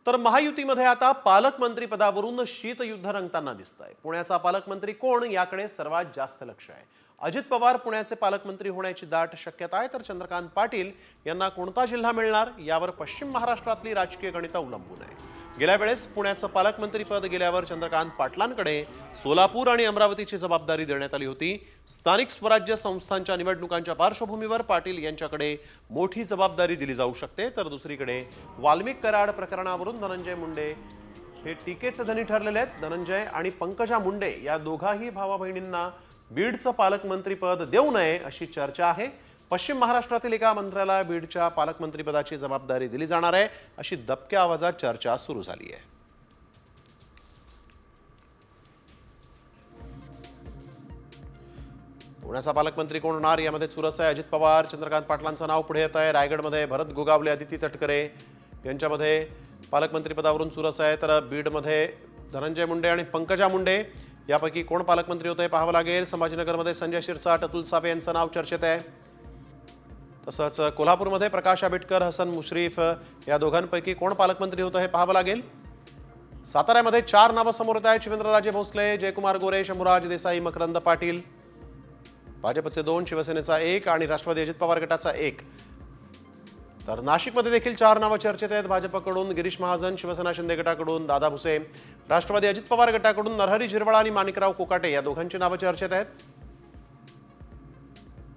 तर महायुतीमध्ये आता पालकमंत्री पदावरून शीतयुद्ध रंगताना दिसतंय। पुण्याचा पालकमंत्री कोण याकडे सर्वात जास्त लक्ष आहे। अजित पवार पुण्याचे पालकमंत्री होण्याची दाट शक्यता आहे, तर चंद्रकांत पाटील यांना कोणता जिल्हा मिळणार यावर पश्चिम महाराष्ट्रातली राजकीय गणितं अवलंबून आहे। गेल्या वेळेस पुण्याचं पालकमंत्री पद गेल्यावर चंद्रकांत पाटलांकडे सोलापूर आणि अमरावतीची जबाबदारी देण्यात आली होती। स्थानिक स्वराज्य संस्थांच्या निवडणुकांच्या पार्श्वभूमीवर पाटील यांच्याकडे मोठी जबाबदारी दिली जाऊ शकते, तर दुसरीकडे वाल्मिक कराड प्रकरणावरून धनंजय मुंडे हे टीकेचे धनी ठरलेले आहेत। धनंजय आणि पंकजा मुंडे या दोघाही भावा बहिणींना बीडचं पालकमंत्री पद देऊ नये अशी चर्चा आहे। पश्चिम महाराष्ट्रातील एका मंत्र्याला बीडच्या पालकमंत्रीपदाची जबाबदारी दिली जाणार आहे अशी दबक्या आवाजात चर्चा सुरू झाली आहे। पुण्याचा पालकमंत्री कोण होणार यामध्ये चुरस आहे। अजित पवार, चंद्रकांत पाटलांचं नाव पुढे येत आहे। रायगडमध्ये भरत गोगावले, अदिती तटकरे यांच्यामध्ये पालकमंत्री पदावरून चुरस आहे, तर बीडमध्ये धनंजय मुंडे आणि पंकजा मुंडे यापैकी कोण पालकमंत्री होते पाहावं लागेल। संभाजीनगरमध्ये संजय शिरसाट, अतुल सावे यांचं नाव चर्चेत आहे। तसंच कोल्हापूरमध्ये प्रकाश आंबेडकर, हसन मुश्रीफ या दोघांपैकी कोण पालकमंत्री होतं हे पाहावं लागेल। साताऱ्यामध्ये 4 नावं समोर येत आहेत। शिवेंद्रराजे भोसले, जयकुमार गोरे, शंभूराज देसाई, मकरंद पाटील। भाजपचे 2, शिवसेनेचा 1 आणि राष्ट्रवादी अजित पवार गटाचा 1। तर नाशिकमध्ये देखील 4 नावं चर्चेत आहेत। भाजपकडून गिरीश महाजन, शिवसेना शिंदे गटाकडून दादा भुसे, राष्ट्रवादी अजित पवार गटाकडून नरहरी झिरवाळ आणि माणिकराव कोकाटे या दोघांची नावं चर्चेत आहेत।